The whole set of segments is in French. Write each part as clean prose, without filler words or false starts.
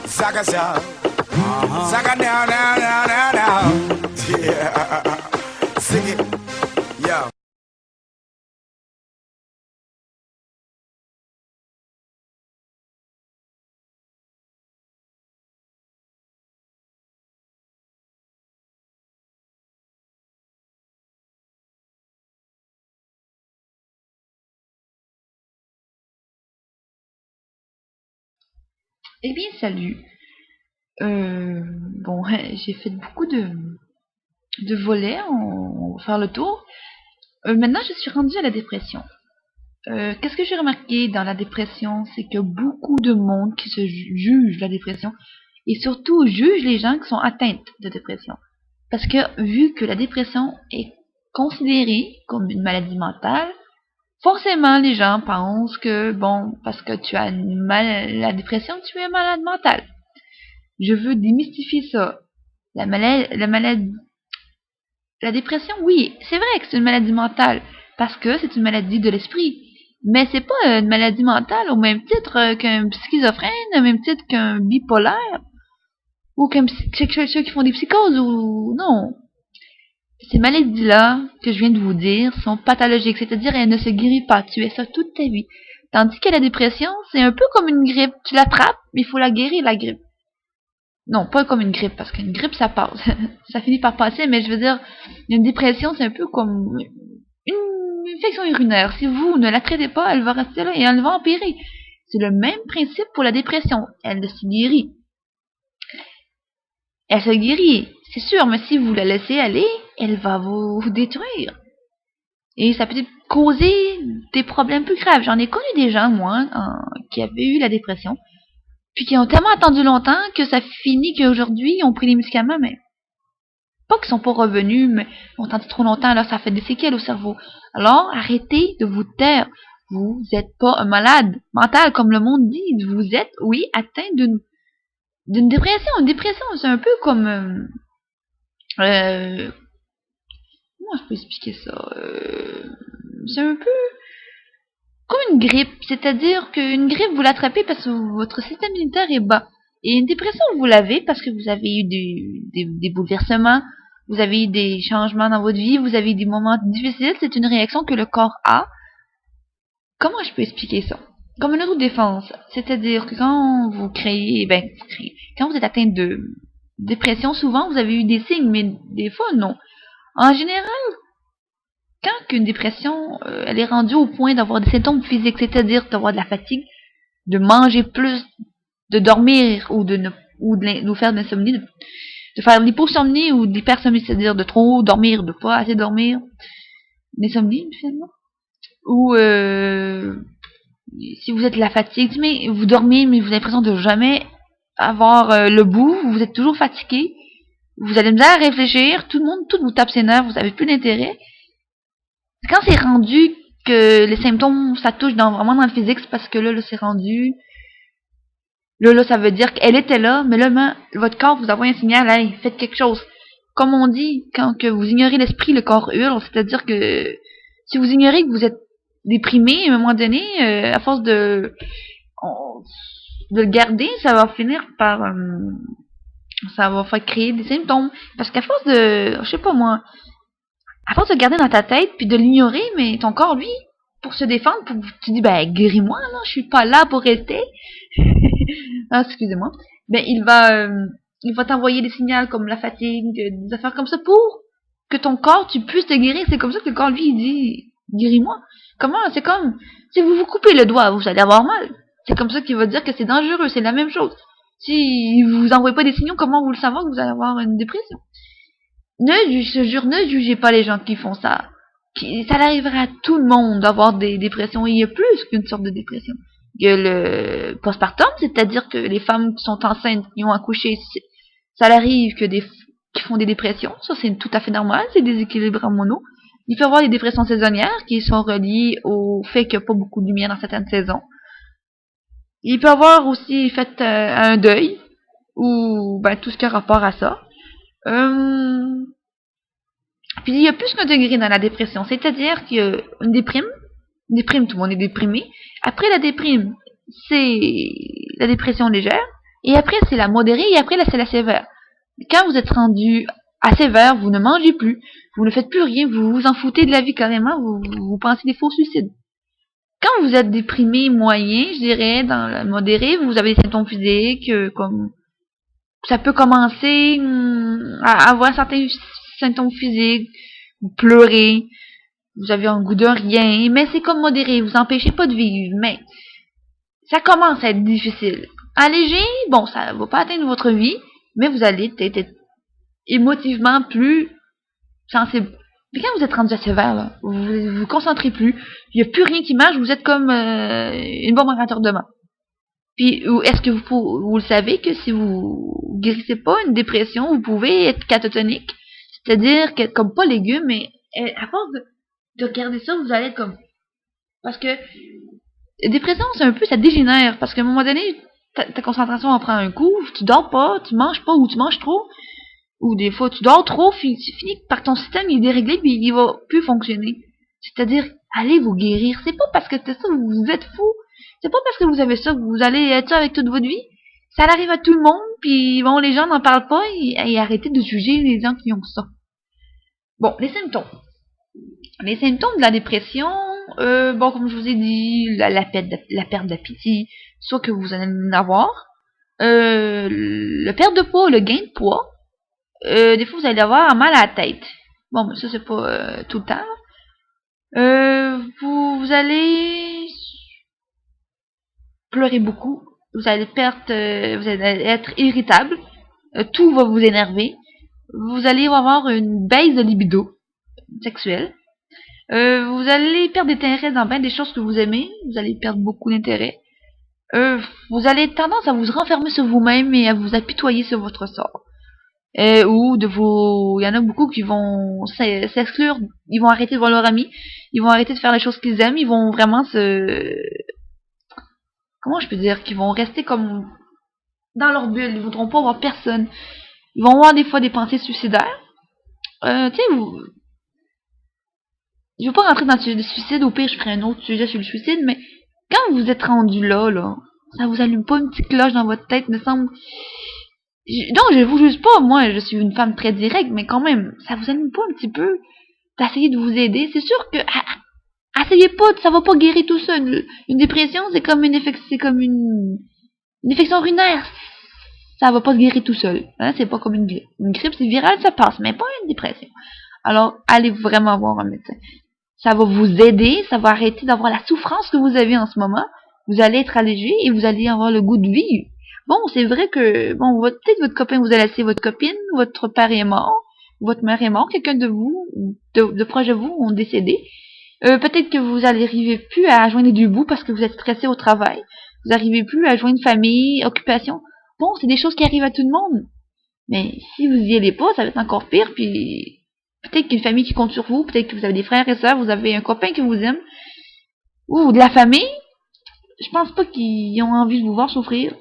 Zaga Zag. Zaga now, now, now, now, now. Yeah. Sing it. Yo. Eh bien, salut. Bon, j'ai fait beaucoup de volets, on va faire le tour. Maintenant, je suis rendue à la dépression. Qu'est-ce que j'ai remarqué dans la dépression? C'est que beaucoup de monde qui se juge la dépression et surtout juge les gens qui sont atteintes de dépression. Parce que vu que la dépression est considérée comme une maladie mentale, forcément les gens pensent que, bon, parce que tu as la dépression, tu es malade mental. Je veux démystifier ça. La dépression, oui, c'est vrai que c'est une maladie mentale, parce que c'est une maladie de l'esprit. Mais c'est pas une maladie mentale au même titre qu'un schizophrène, au même titre qu'un bipolaire, ou qu'un ceux qui font des psychoses, ou non. Ces maladies-là, que je viens de vous dire, sont pathologiques, c'est-à-dire elles ne se guérissent pas, tu es ça toute ta vie. Tandis que la dépression, c'est un peu comme une grippe, tu l'attrapes, mais il faut la guérir, la grippe. Non, pas comme une grippe, parce qu'une grippe, ça passe. Ça finit par passer, mais je veux dire, une dépression, c'est un peu comme une infection urinaire. Si vous ne la traitez pas, elle va rester là et elle va empirer. C'est le même principe pour la dépression. Elle se guérit. Elle se guérit, c'est sûr, mais si vous la laissez aller, elle va vous détruire. Et ça peut causer des problèmes plus graves. J'en ai connu des gens, moi, qui avaient eu la dépression, puis qui ont tellement attendu longtemps que ça finit qu'aujourd'hui, ils ont pris les médicaments, mais pas qu'ils sont pas revenus, mais ils ont attendu trop longtemps, alors ça fait des séquelles au cerveau. Alors, arrêtez de vous taire. Vous n'êtes pas un malade mental, comme le monde dit. Vous êtes, oui, atteint d'une dépression. Une dépression, c'est un peu comme... comment je peux expliquer ça? C'est un peu comme une grippe. C'est-à-dire qu'une grippe, vous l'attrapez parce que votre système immunitaire est bas. Et une dépression, vous l'avez parce que vous avez eu des bouleversements, vous avez eu des changements dans votre vie, vous avez eu des moments difficiles. C'est une réaction que le corps a. Comment je peux expliquer ça? Comme une autodéfense. C'est-à-dire que quand vous créez, quand vous êtes atteint de dépression, souvent vous avez eu des signes, mais des fois non. En général, quand une dépression, elle est rendue au point d'avoir des symptômes physiques, c'est-à-dire d'avoir de la fatigue, de manger plus, de dormir ou de faire de l'insomnie, de faire de l'hyposomnie ou de l'hypersomnie, c'est-à-dire de trop dormir, de pas assez dormir, l'insomnie finalement, ou si vous êtes de la fatigue, mais vous dormez mais vous avez l'impression de jamais avoir le bout, vous êtes toujours fatigué, vous avez misère à réfléchir, tout vous tape ses nerfs, vous avez plus d'intérêt. Quand c'est rendu que les symptômes, ça touche vraiment dans le physique, c'est parce que là c'est rendu. Là, ça veut dire qu'elle était là, mais là, votre corps vous envoie un signal, hey, faites quelque chose. Comme on dit, quand que vous ignorez l'esprit, le corps hurle, c'est-à-dire que si vous ignorez que vous êtes déprimé, à un moment donné, à force de le garder, ça va finir par... ça va faire créer des symptômes. Parce qu'à force de... je sais pas moi... à force de le garder dans ta tête, puis de l'ignorer, mais ton corps, lui, pour se défendre, tu dis, ben, guéris-moi, là, je suis pas là pour rester. Ah, excusez-moi. Ben, il va t'envoyer des signaux comme la fatigue, des affaires comme ça pour que ton corps, tu puisses te guérir. C'est comme ça que le corps, lui, il dit, guéris-moi. Comment? C'est comme, si vous vous coupez le doigt, vous allez avoir mal. C'est comme ça qu'il va dire que c'est dangereux, c'est la même chose. Si vous envoyez pas des signaux, comment vous le savez que vous allez avoir une dépression? Je jure, ne jugez pas les gens qui font ça. Ça arrivera à tout le monde d'avoir des dépressions. Il y a plus qu'une sorte de dépression. Il y a le postpartum, c'est-à-dire que les femmes qui sont enceintes, qui ont accouché, ça arrive qui font des dépressions. Ça, c'est tout à fait normal, c'est des équilibres hormonaux. Il peut y avoir des dépressions saisonnières qui sont reliées au fait qu'il n'y a pas beaucoup de lumière dans certaines saisons. Il peut y avoir aussi fait un deuil, ou tout ce qui a rapport à ça. Puis il y a plus qu'un degré dans la dépression, c'est-à-dire qu'il y a une déprime, tout le monde est déprimé. Après la déprime, c'est la dépression légère, Et après, c'est la modérée, et après, là, c'est la sévère. Quand vous êtes rendu à sévère, vous ne mangez plus, vous ne faites plus rien, vous vous en foutez de la vie carrément, vous pensez des faux suicides. Quand vous êtes déprimé moyen, je dirais, dans la modérée, vous avez des symptômes physiques, comme ça peut commencer à avoir certains symptômes physiques, vous pleurez, vous avez un goût de rien, mais c'est comme modéré, vous empêchez pas de vivre, mais ça commence à être difficile. Allégé, bon, ça va pas atteindre votre vie, mais vous allez peut-être être émotivement plus sensible. Mais quand vous êtes rendu à sévère, là, vous vous concentrez plus, il n'y a plus rien qui marche, vous êtes comme une bombe à retardement. Puis, est-ce que vous le savez que si vous guérissez pas une dépression, vous pouvez être catatonique? C'est-à-dire que, comme pas légumes, mais à force de regarder ça, vous allez être comme... Parce que dépression, c'est un peu, ça dégénère. Parce qu'à un moment donné, ta concentration en prend un coup, tu dors pas, tu manges pas ou tu manges trop. Ou des fois, tu dors trop, tu finis par ton système, il est déréglé puis il va plus fonctionner. C'est-à-dire, allez vous guérir. C'est pas parce que c'est ça que vous êtes fou. C'est pas parce que vous avez ça que vous allez être ça avec toute votre vie. Ça arrive à tout le monde, puis bon, les gens n'en parlent pas et arrêtez de juger les gens qui ont ça. Bon, les symptômes. Les symptômes de la dépression, bon, comme je vous ai dit, la perte d'appétit, soit que vous allez en avoir, le perte de poids, le gain de poids, des fois vous allez avoir mal à la tête. Bon, mais ça c'est pas tout le temps. Vous allez pleurer beaucoup, vous allez vous allez être irritable, tout va vous énerver, vous allez avoir une baisse de libido sexuelle. Vous allez perdre d'intérêt dans bien des choses que vous aimez. Vous allez perdre beaucoup d'intérêt. Vous allez avoir tendance à vous renfermer sur vous-même et à vous apitoyer sur votre sort. Ou de vos... Il y en a beaucoup qui vont s'exclure. Ils vont arrêter de voir leurs amis. Ils vont arrêter de faire les choses qu'ils aiment. Ils vont vraiment se... Comment je peux dire? Qu'ils vont rester comme dans leur bulle. Ils voudront pas voir personne. Ils vont avoir des fois des pensées suicidaires. Tu sais, je veux pas rentrer dans le suicide, au pire je ferai un autre sujet sur le suicide, mais quand vous êtes rendu là, ça vous allume pas une petite cloche dans votre tête, me semble. Non, je vous juge pas, moi je suis une femme très directe, mais quand même, ça vous allume pas un petit peu d'essayer de vous aider. C'est sûr que essayez pas, ça va pas guérir tout ça. Une dépression, c'est comme une infection urinaire. Ça va pas se guérir tout seul. Hein? C'est pas comme une grippe. Une grippe, c'est viral, ça passe, mais pas une dépression. Alors, allez vraiment voir un médecin. Ça va vous aider, ça va arrêter d'avoir la souffrance que vous avez en ce moment. Vous allez être allégé et vous allez avoir le goût de vivre. Bon, c'est vrai que, bon, peut-être votre copain vous a laissé votre copine, votre père est mort, votre mère est mort, quelqu'un de vous, de proche de vous, ont décédé. Peut-être que vous n'arrivez plus à joindre du bout parce que vous êtes stressé au travail. Vous n'arrivez plus à joindre famille, occupation. Bon, c'est des choses qui arrivent à tout le monde. Mais si vous y allez pas, ça va être encore pire, puis peut-être qu'une famille qui compte sur vous, peut-être que vous avez des frères et sœurs, vous avez un copain qui vous aime, ou de la famille, je pense pas qu'ils ont envie de vous voir souffrir.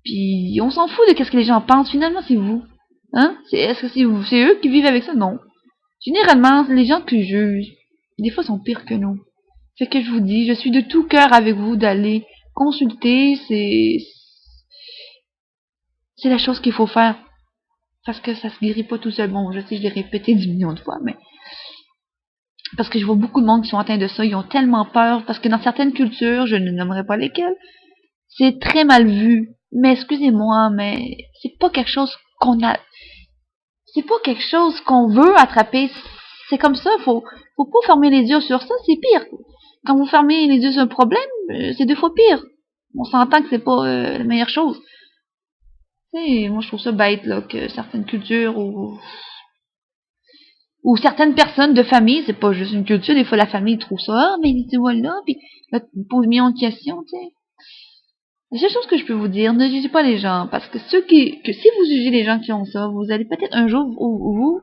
Puis on s'en fout de qu'est-ce que les gens pensent, finalement c'est vous. Hein? Est-ce que c'est eux qui vivent avec ça? Non. Généralement, les gens qui jugent, des fois sont pires que nous. Fait que je vous dis, je suis de tout cœur avec vous d'aller consulter, c'est la chose qu'il faut faire. Parce que ça se guérit pas tout seul. Bon, je sais, je l'ai répété 10 millions de fois, mais parce que je vois beaucoup de monde qui sont atteints de ça, ils ont tellement peur, parce que dans certaines cultures, je ne nommerai pas lesquelles, c'est très mal vu. Mais excusez-moi, mais c'est pas quelque chose c'est pas quelque chose qu'on veut attraper. C'est comme ça, faut pas fermer les yeux sur ça, c'est pire. Quand vous fermez les yeux sur un problème, c'est 2 fois pire. On s'entend que c'est pas la meilleure chose. Et moi je trouve ça bête là que certaines cultures ou certaines personnes de famille, c'est pas juste une culture, des fois la famille trouve ça, ah, mais tu vois là, puis là, tu poses millions de questions, tu sais. La seule chose que je peux vous dire, ne jugez pas les gens, parce que que si vous jugez les gens qui ont ça, vous allez peut-être un jour vous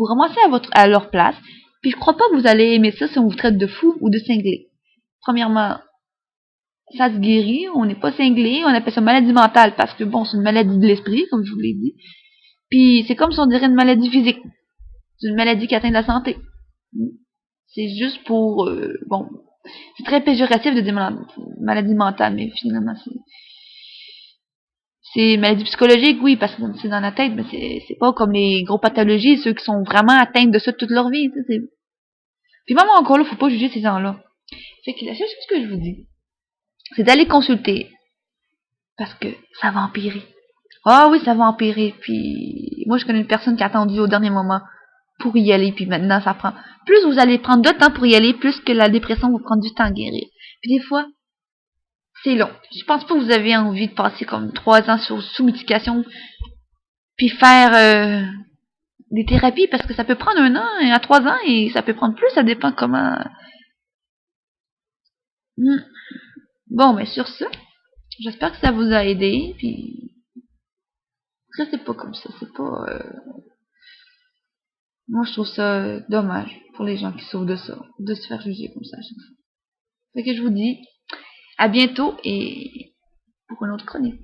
ramasser à leur place, puis je crois pas que vous allez aimer ça si on vous traite de fou ou de cinglé. Premièrement, ça se guérit, on n'est pas cinglé, on appelle ça maladie mentale, parce que bon, c'est une maladie de l'esprit, comme je vous l'ai dit, puis c'est comme si on dirait une maladie physique. C'est une maladie qui atteint la santé. C'est juste pour... bon, c'est très péjoratif de dire maladie mentale, mais finalement, C'est maladie psychologique, oui, parce que c'est dans la tête, mais c'est pas comme les gros pathologies, ceux qui sont vraiment atteints de ça toute leur vie. Puis même encore là, faut pas juger ces gens-là. Fait que la seule chose que je vous dis, c'est d'aller consulter. Parce que ça va empirer. Ah oui, ça va empirer. Puis moi, je connais une personne qui a attendu au dernier moment pour y aller. Puis maintenant, ça prend... Plus vous allez prendre de temps pour y aller, plus que la dépression vous prend du temps à guérir. Puis des fois, c'est long. Je pense pas que vous avez envie de passer comme 3 ans sous médication puis faire des thérapies parce que ça peut prendre 1 an à 3 ans et ça peut prendre plus, ça dépend comment... Bon, mais sur ça, j'espère que ça vous a aidé, puis restez pas comme ça, c'est pas... Moi, je trouve ça dommage pour les gens qui souffrent de ça, de se faire juger comme ça à chaque fois. Fait que je vous dis à bientôt et pour une autre chronique.